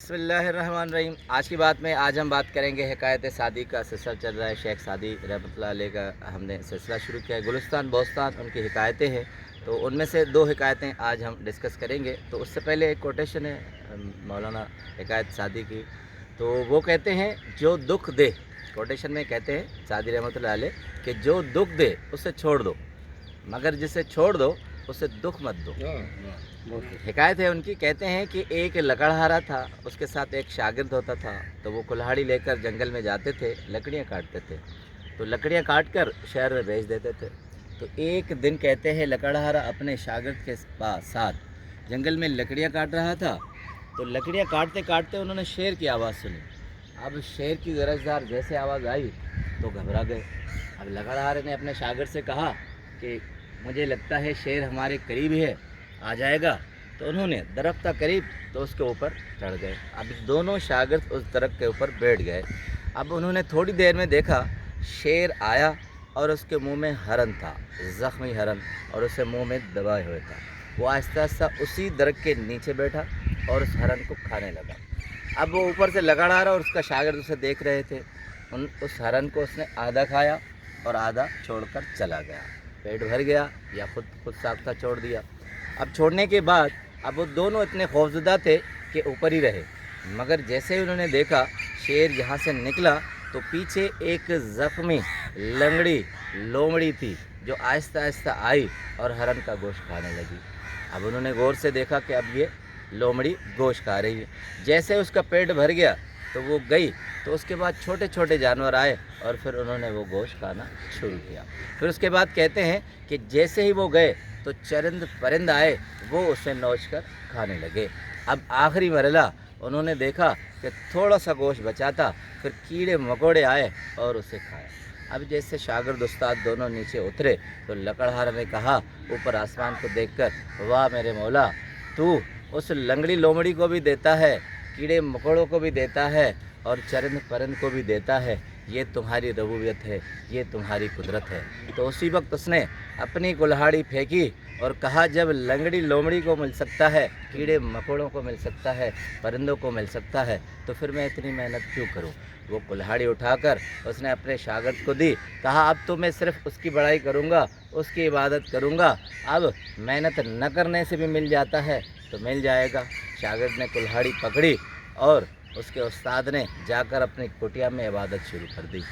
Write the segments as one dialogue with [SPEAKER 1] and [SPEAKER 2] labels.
[SPEAKER 1] बिस्मिल्लाहिर्रहमानिर्रहीम। आज की बात में हम बात करेंगे हिकायत सादी का सिलसिला चल रहा है। शेख सादी रहमतुल्लाह अलैह का हमने सिलसिला शुरू किया है। गुलिस्तान बोस्तान उनकी हिकायतें हैं, तो उनमें से दो हिकायतें आज हम डिस्कस करेंगे। तो उससे पहले एक कोटेशन है मौलाना हिकायत सादी की, तो वो कहते हैं जो दुख दे, कोटेशन में कहते हैं सादी रहमतुल्लाह अलैह कि जो दुख दे उसे छोड़ दो, मगर जिसे छोड़ दो उसे दुख मत दो। हिकायत है उनकी, कहते हैं कि एक लकड़हारा था, उसके साथ एक शागिर्द होता था। तो वो कुल्हाड़ी लेकर जंगल में जाते थे, लकड़ियाँ काटते थे। तो लकड़ियाँ काट कर शहर में बेच देते थे। तो एक दिन कहते हैं लकड़हारा अपने शागिर्द के साथ जंगल में लकड़ियाँ काट रहा था। तो लकड़ियाँ काटते काटते उन्होंने शेर की आवाज़ सुनी। अब शेर की गरजदार जैसे आवाज़ आई तो घबरा गए। अब लकड़हारे ने अपने शागिर्द से कहा कि मुझे लगता है शेर हमारे करीब है, आ जाएगा। तो उन्होंने दरख्त था करीब, तो उसके ऊपर चढ़ गए। अब दोनों शागिर्द उस दरख्त के ऊपर बैठ गए। अब उन्होंने थोड़ी देर में देखा शेर आया और उसके मुंह में हरन था, ज़ख्मी हरन, और उसे मुंह में दबाए हुए था। वो आहिस्ता आहिस्ता उसी दरख्त के नीचे बैठा और उस हरन को खाने लगा। अब वो ऊपर से लकड़हारा और उसका शागिर्द उसे देख रहे थे। उस हरन को उसने आधा खाया और आधा छोड़कर चला गया। पेट भर गया या खुद साख्ता छोड़ दिया। अब छोड़ने के बाद अब वो दोनों इतने खौफजदा थे कि ऊपर ही रहे, मगर जैसे ही उन्होंने देखा शेर यहाँ से निकला तो पीछे एक ज़ख्मी लंगड़ी लोमड़ी थी जो आहिस्ता आहिस्ता आई और हरन का गोश्त खाने लगी। अब उन्होंने गौर से देखा कि अब ये लोमड़ी गोश्त खा रही है। जैसे उसका पेट भर गया तो वो गई, तो उसके बाद छोटे छोटे जानवर आए और फिर उन्होंने वो गोश्त खाना शुरू किया। फिर उसके बाद कहते हैं कि जैसे ही वो गए तो चरिंद परिंद आए, वो उसे नोच कर खाने लगे। अब आखिरी मरला उन्होंने देखा कि थोड़ा सा गोश्त बचा था, फिर कीड़े मकोड़े आए और उसे खाया। अब जैसे शागिर्द उस्ताद दोनों नीचे उतरे तो लकड़हारा ने कहा ऊपर आसमान को देखकर, वाह मेरे मौला, तू उस लंगड़ी लोमड़ी को भी देता है, कीड़े मकोड़ों को भी देता है और चरिंद परिंद को भी देता है। ये तुम्हारी रबूबियत है, ये तुम्हारी कुदरत है। तो उसी वक्त उसने अपनी कुल्हाड़ी फेंकी और कहा जब लंगड़ी लोमड़ी को मिल सकता है, कीड़े मकोड़ों को मिल सकता है, परिंदों को मिल सकता है, तो फिर मैं इतनी मेहनत क्यों करूं। वो कुल्हाड़ी उठाकर उसने अपने शागिर्द को दी। कहा अब तो मैं सिर्फ उसकी बड़ाई करूंगा, उसकी इबादत करूंगा। अब मेहनत न करने से भी मिल जाता है तो मिल जाएगा। शागिर्द ने कुल्हाड़ी पकड़ी और उसके उस्ताद ने जाकर अपनी कुटिया में इबादत शुरू कर दी।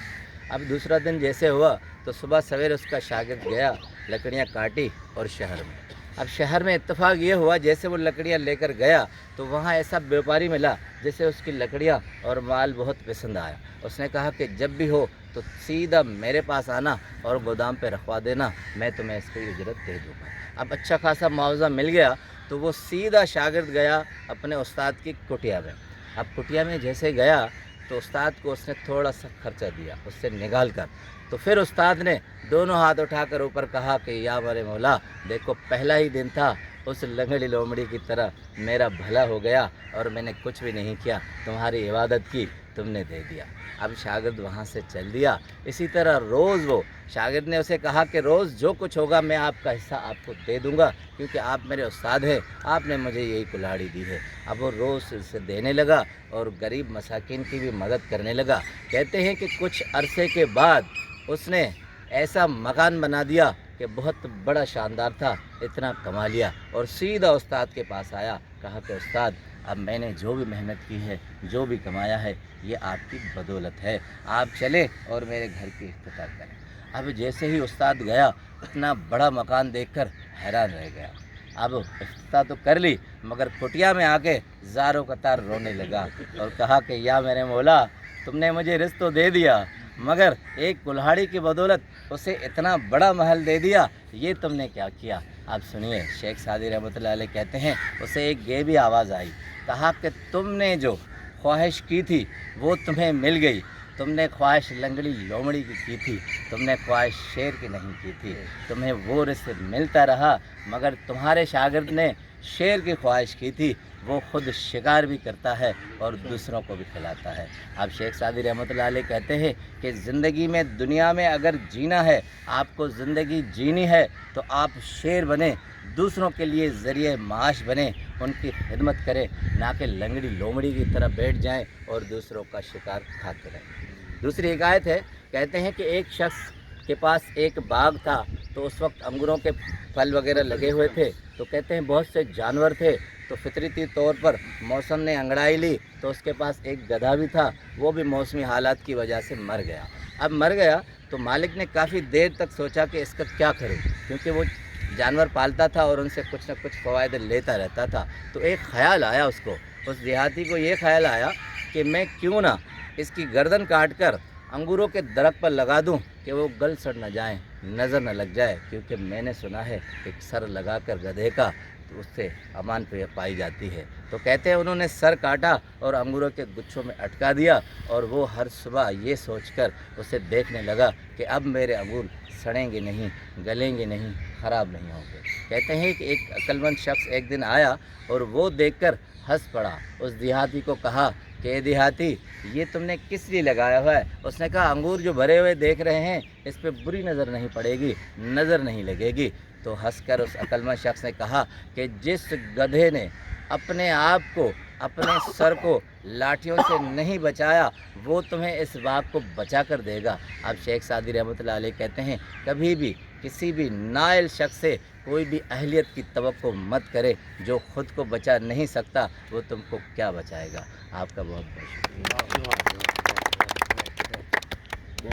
[SPEAKER 1] अब दूसरा दिन जैसे हुआ तो सुबह सवेरे उसका शागिर्द गया, लकड़ियाँ काटी और शहर में। अब शहर में इत्तेफाक ये हुआ जैसे वो लकड़ियाँ लेकर गया तो वहाँ ऐसा व्यापारी मिला जिसे उसकी लकड़ियाँ और माल बहुत पसंद आया। उसने कहा कि जब भी हो तो सीधा मेरे पास आना और गोदाम पे रखवा देना, मैं तुम्हें इसकी उजरत दे दूँगा। अब अच्छा खासा मुआवजा मिल गया तो वो सीधा शागिर्द गया अपने उस्ताद की कुटिया में। अब कुटिया में जैसे गया तो उस्ताद को उसने थोड़ा सा खर्चा दिया उससे निकाल कर। तो फिर उस्ताद ने दोनों हाथ उठाकर ऊपर कहा कि या मेरे मौला, देखो पहला ही दिन था, उस लंगड़ी लोमड़ी की तरह मेरा भला हो गया और मैंने कुछ भी नहीं किया, तुम्हारी इबादत की, तुमने दे दिया। अब शागिर्द वहाँ से चल दिया। इसी तरह रोज़ वो शागिर्द ने उसे कहा कि रोज़ जो कुछ होगा मैं आपका हिस्सा आपको दे दूँगा, क्योंकि आप मेरे उस्ताद हैं, आपने मुझे यही कुल्हाड़ी दी है। अब वो रोज़ उसे देने लगा और गरीब मसाकिन की भी मदद करने लगा। कहते हैं कि कुछ अरसे के बाद उसने ऐसा मकान बना दिया कि बहुत बड़ा शानदार था, इतना कमा लिया और सीधा उस्ताद के पास आया। कहा कि उस्ताद, अब मैंने जो भी मेहनत की है, जो भी कमाया है, ये आपकी बदौलत है, आप चलें और मेरे घर की इफ्तिताह करें। अब जैसे ही उस्ताद गया इतना बड़ा मकान देखकर हैरान रह गया। अब इफ्तिताह तो कर ली, मगर कुटिया में आके ज़ारों कतार रोने लगा और कहा कि या मेरे मौला, तुमने मुझे रिज़्क़ तो दे दिया, मगर एक कुल्हाड़ी की बदौलत उसे इतना बड़ा महल दे दिया, ये तुमने क्या किया। आप सुनिए, शेख सादी रहमतुल्लाह अलैह कहते हैं उसे एक गैबी आवाज़ आई। कहा कि तुमने जो ख्वाहिश की थी वो तुम्हें मिल गई, तुमने ख्वाहिश लंगड़ी लोमड़ी की थी, तुमने ख्वाहिश शेर की नहीं की थी, तुम्हें वो रिज़्क़ मिलता रहा, मगर तुम्हारे शागिर्द ने शेर की ख्वाहिश की थी, वो ख़ुद शिकार भी करता है और दूसरों को भी खिलाता है। अब शेख सादी रहमतुल्लाह अलैह कहते हैं कि ज़िंदगी में, दुनिया में अगर जीना है, आपको ज़िंदगी जीनी है, तो आप शेर बने, दूसरों के लिए ज़रिए माश बने उनकी खिदमत करें, ना कि लंगड़ी लोमड़ी की तरह बैठ जाएं और दूसरों का शिकार खाते रहें। दूसरी हिकायत है, कहते हैं कि एक शख्स के पास एक बाग था, तो उस वक्त अंगूरों के फल वगैरह लगे हुए थे। तो कहते हैं बहुत से जानवर थे, तो फितरती तौर पर मौसम ने अंगड़ाई ली, तो उसके पास एक गधा भी था, वो भी मौसमी हालात की वजह से मर गया। अब मर गया तो मालिक ने काफ़ी देर तक सोचा कि इसका क्या करूं, क्योंकि वो जानवर पालता था और उनसे कुछ ना कुछ फ़वाइद लेता रहता था। तो एक ख़्याल आया उसको, उस देहाती को ये ख़्याल आया कि मैं क्यों ना इसकी गर्दन काट कर अंगूरों के दरख्त पर लगा दूं कि वो गल सड़ न जाएं, नज़र न लग जाए, क्योंकि मैंने सुना है एक सर लगाकर गधे का तो उससे अमान पाई जाती है। तो कहते हैं उन्होंने सर काटा और अंगूरों के गुच्छों में अटका दिया, और वो हर सुबह ये सोचकर उसे देखने लगा कि अब मेरे अंगूर सड़ेंगे नहीं, गलेंगे नहीं, ख़राब नहीं होंगे। कहते हैं कि एक अक्लमंद शख्स एक दिन आया और वो देखकर हंस पड़ा। उस देहाती को कहा कि ए देहाती, ये तुमने किस लिए लगाया हुआ है? उसने कहा अंगूर जो भरे हुए देख रहे हैं, इस पे बुरी नज़र नहीं पड़ेगी, नज़र नहीं लगेगी। तो हंसकर उस अक्लमंद शख्स ने कहा कि जिस गधे ने अपने आप को, अपने सर को लाठियों से नहीं बचाया, वो तुम्हें इस बाग को बचा कर देगा। अब शेख सादी रहमतुल्लाह अलैह कहते हैं कभी भी किसी भी नाइल शख्स से कोई भी अहलियत की तवक्को मत करे। जो ख़ुद को बचा नहीं सकता वो तुमको क्या बचाएगा। आपका बहुत बहुत शुक्रिया।